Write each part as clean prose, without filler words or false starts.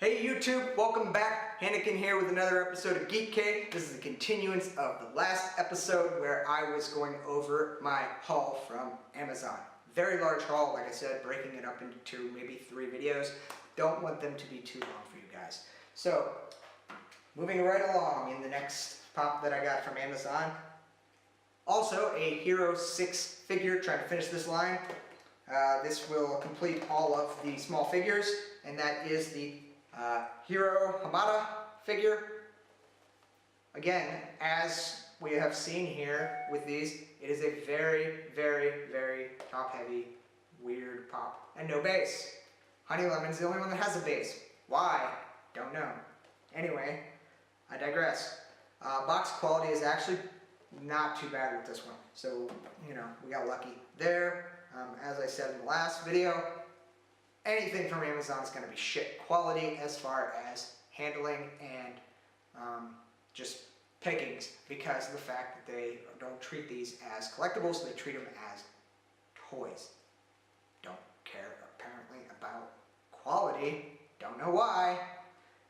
Hey YouTube, welcome back. Hannikin here with another episode of Geek Cake. This is a continuance of the last episode where I was going over my haul from Amazon. Very large haul, like I said, breaking it up into maybe 3 videos. Don't want them to be too long for you guys. So, moving right along in the next pop that I got from Amazon. Also a Hero 6 figure, trying to finish this line. This will complete all of the small figures, and that is the Hero Abata figure. Again, as we have seen here with these, it is a very, very, very top-heavy, weird pop. And no base. Honey Lemon's the only one that has a base. Why? Don't know. Anyway, I digress. Box quality is actually not too bad with this one. So, you know, we got lucky there. As I said in the last video, anything from Amazon is going to be shit quality as far as handling and just pickings, because of the fact that they don't treat these as collectibles, they treat them as toys. Don't care apparently about quality, don't know why.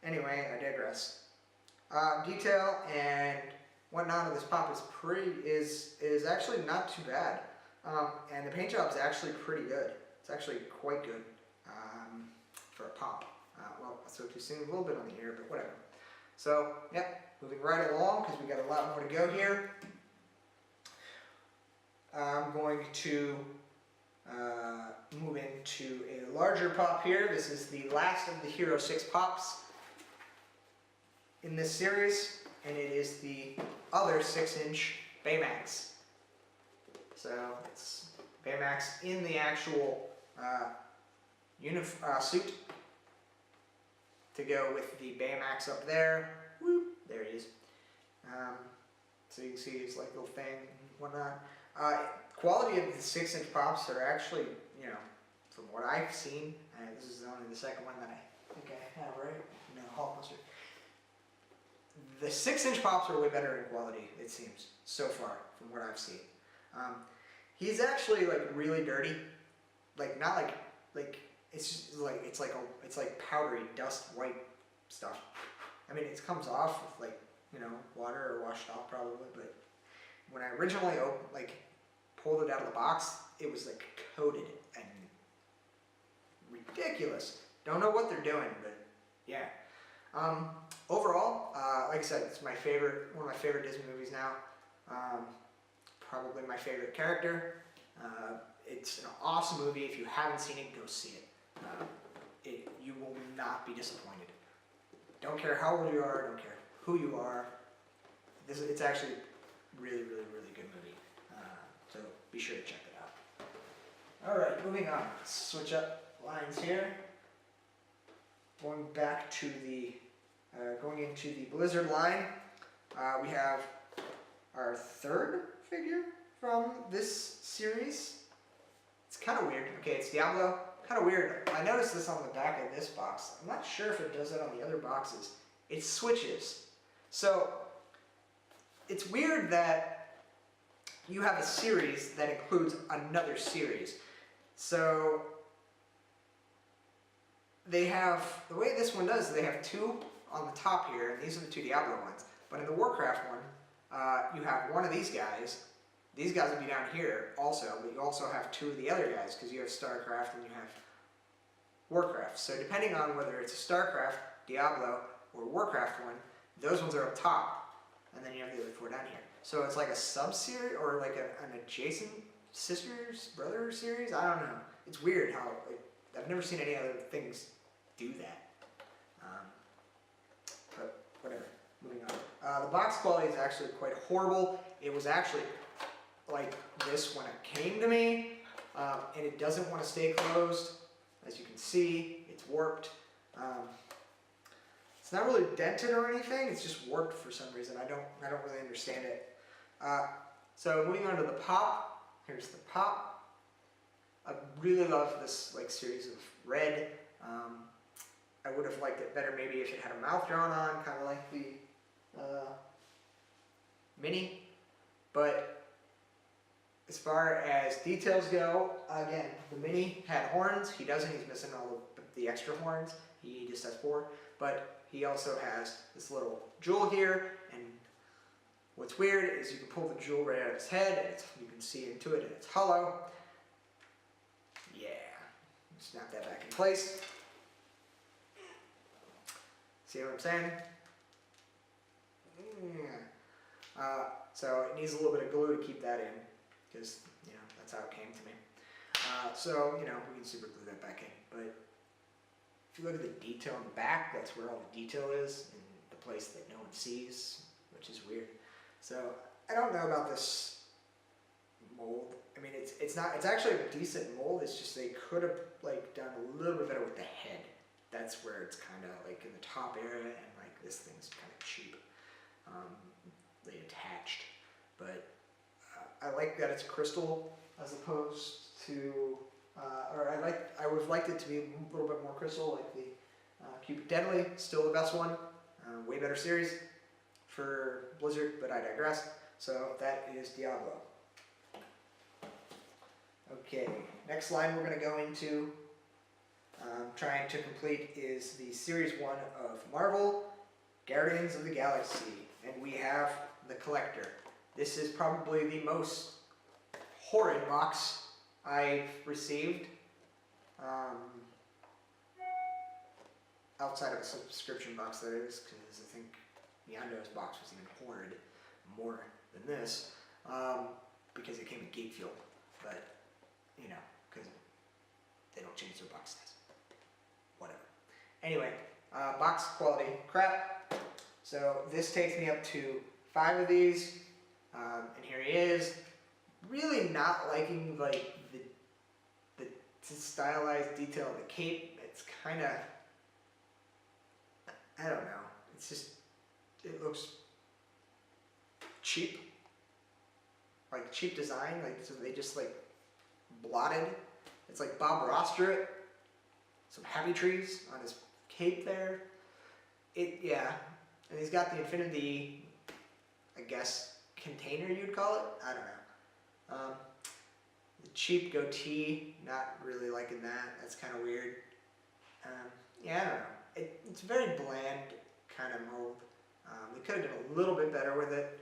Anyway, I digress. Detail and whatnot of this pop is actually not too bad, and the paint job is actually pretty good. It's actually quite good. For a pop. Well, I spoke too soon, a little bit on the ear, but whatever. So, yep, moving right along because we got a lot more to go here. I'm going to move into a larger pop here. This is the last of the Hero 6 pops in this series, and it is the other 6-inch Baymax. So, it's Baymax in the actual suit to go with the Baymax up there. Whoop, there it is. So you can see it's like a little thing and whatnot. Quality of the 6-inch pops are actually, you know, from what I've seen, and this is only the second one that I think I have, right? No, haul poster. The 6-inch pops are way better in quality, it seems, so far, from what I've seen. He's actually like really dirty, like not like it's like powdery dust white stuff. I mean, it comes off with like, you know, water or washed off probably, but when I originally pulled it out of the box, it was like coated and ridiculous. Don't know what they're doing, but yeah. Overall, like I said, it's my favorite, one of my favorite Disney movies now. Probably my favorite character. It's an awesome movie. If you haven't seen it, go see it. You will not be disappointed. Don't care how old you are, don't care who you are. It's actually really, really, really good movie. So be sure to check it out. Alright, moving on. Let's switch up lines here. Going back to the, going into the Blizzard line, we have our third figure from this series. It's kind of weird. Okay, it's Diablo. Kind of weird. I noticed this on the back of this box. I'm not sure if it does that on the other boxes. It switches. So, it's weird that you have a series that includes another series. So, they have, the way this one does, they have 2 on the top here, and these are the 2 Diablo ones. But in the Warcraft one, you have one of these guys. These guys will be down here also, but you also have 2 of the other guys because you have StarCraft and you have Warcraft. So depending on whether it's a StarCraft, Diablo, or Warcraft one, those ones are up top, and then you have the other 4 down here. So it's like a sub-series or like an adjacent sisters, brother series? I don't know. It's weird how, I've never seen any other things do that. But whatever, moving on. The box quality is actually quite horrible. It was actually like this when it came to me, and it doesn't want to stay closed. As you can see, it's warped. It's not really dented or anything, it's just warped for some reason. I don't really understand it. So moving on to the pop, here's the pop. I really love this like series of red. I would have liked it better maybe if it had a mouth drawn on, kind of like the mini, but as far as details go, again, the mini had horns. He doesn't. He's missing all of the extra horns. He just has 4, but he also has this little jewel here, and what's weird is you can pull the jewel right out of his head, and you can see into it, and it's hollow. Yeah, snap that back in place. See what I'm saying? Yeah. So it needs a little bit of glue to keep that in, because, you know, that's how it came to me. So, you know, we can super glue that back in. But if you look at the detail in the back, that's where all the detail is, in the place that no one sees, which is weird. So I don't know about this mold. I mean, it's actually a decent mold. It's just they could have like done a little bit better with the head. That's where it's kind of like in the top area, and like this thing's kind of cheap. They attached, but I like that it's crystal as opposed to, or I would have liked it to be a little bit more crystal, like the Cupid Deadly, still the best one, way better series for Blizzard, but I digress. So that is Diablo. Okay, next line we're going to go into, trying to complete, is the Series 1 of Marvel, Guardians of the Galaxy, and we have the Collector. This is probably the most horrid box I've received, outside of a subscription box, that is, because I think Yando's box was even horrid more than this, because it came in Geek Fuel, but, you know, because they don't change their box size. Whatever. Anyway, box quality crap. So this takes me up to 5 of these, and here he is. Really not liking like the stylized detail of the cape. It's kind of, I don't know. It's just, it looks cheap, like cheap design. Like, so they just like blotted. It's like Bob Ross drew it. Some happy trees on his cape there. Yeah, and he's got the Infinity, I guess, container you'd call it. I don't know. The cheap goatee, not really liking that. That's kind of weird. Yeah, I don't know. It's very bland kind of mold. They could have done a little bit better with it.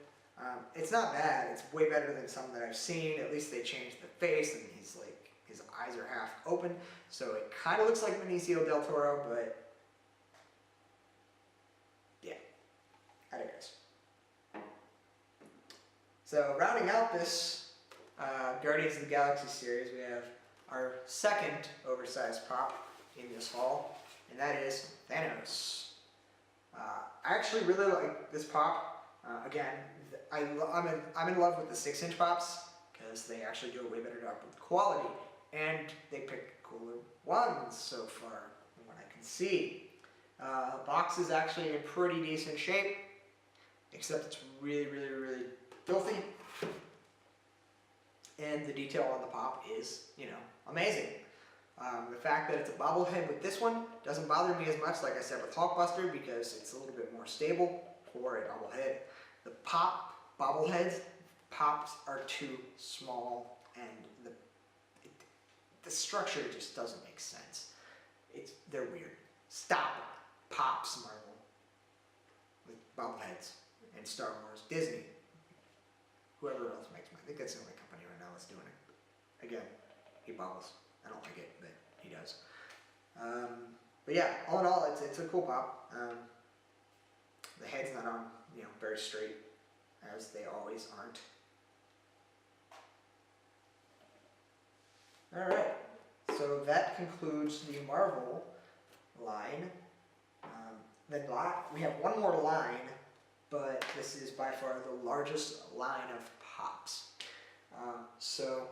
It's not bad. It's way better than some that I've seen. At least they changed the face, and he's like, his eyes are half open, so it kind of looks like Benicio del Toro, but yeah, I digress. So rounding out this Guardians of the Galaxy series, we have our second oversized pop in this haul, and that is Thanos. I actually really like this pop. Again, I'm in love with the 6-inch pops because they actually do a way better job with quality, and they pick cooler ones so far from what I can see. Box is actually in pretty decent shape, except it's really, really, really filthy. And the detail on the pop is, you know, amazing. The fact that it's a bobblehead with this one doesn't bother me as much, like I said with Hulkbuster, because it's a little bit more stable for a bobblehead. The bobbleheads pops are too small, and the structure just doesn't make sense. They're weird. Stop pops, Marvel, with bobbleheads, and Star Wars, Disney, whoever else makes them. I think that's the only company right now that's doing it. Again, he bobbles. I don't like it, but he does. But yeah, all in all, it's a cool pop. The head's not on, you know, very straight, as they always aren't. All right, so that concludes the Marvel line. Then we have one more line, but this is by far the largest line of pops. So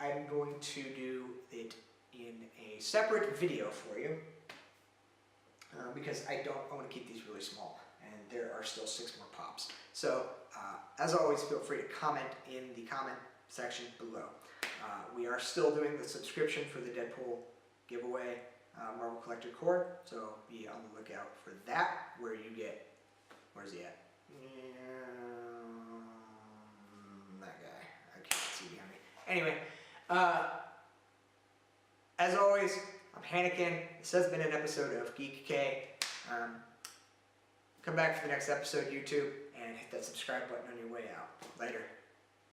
I'm going to do it in a separate video for you, because I want to keep these really small, and there are still 6 more pops. So as always, feel free to comment in the comment section below. We are still doing the subscription for the Deadpool giveaway, Marvel Collector Core, so be on the lookout for that, where you get, where's he at? That guy, I can't see behind me. Anyway, as always, I'm Hannikin. This has been an episode of Geek K. Come back for the next episode, YouTube, and hit that subscribe button on your way out. Later.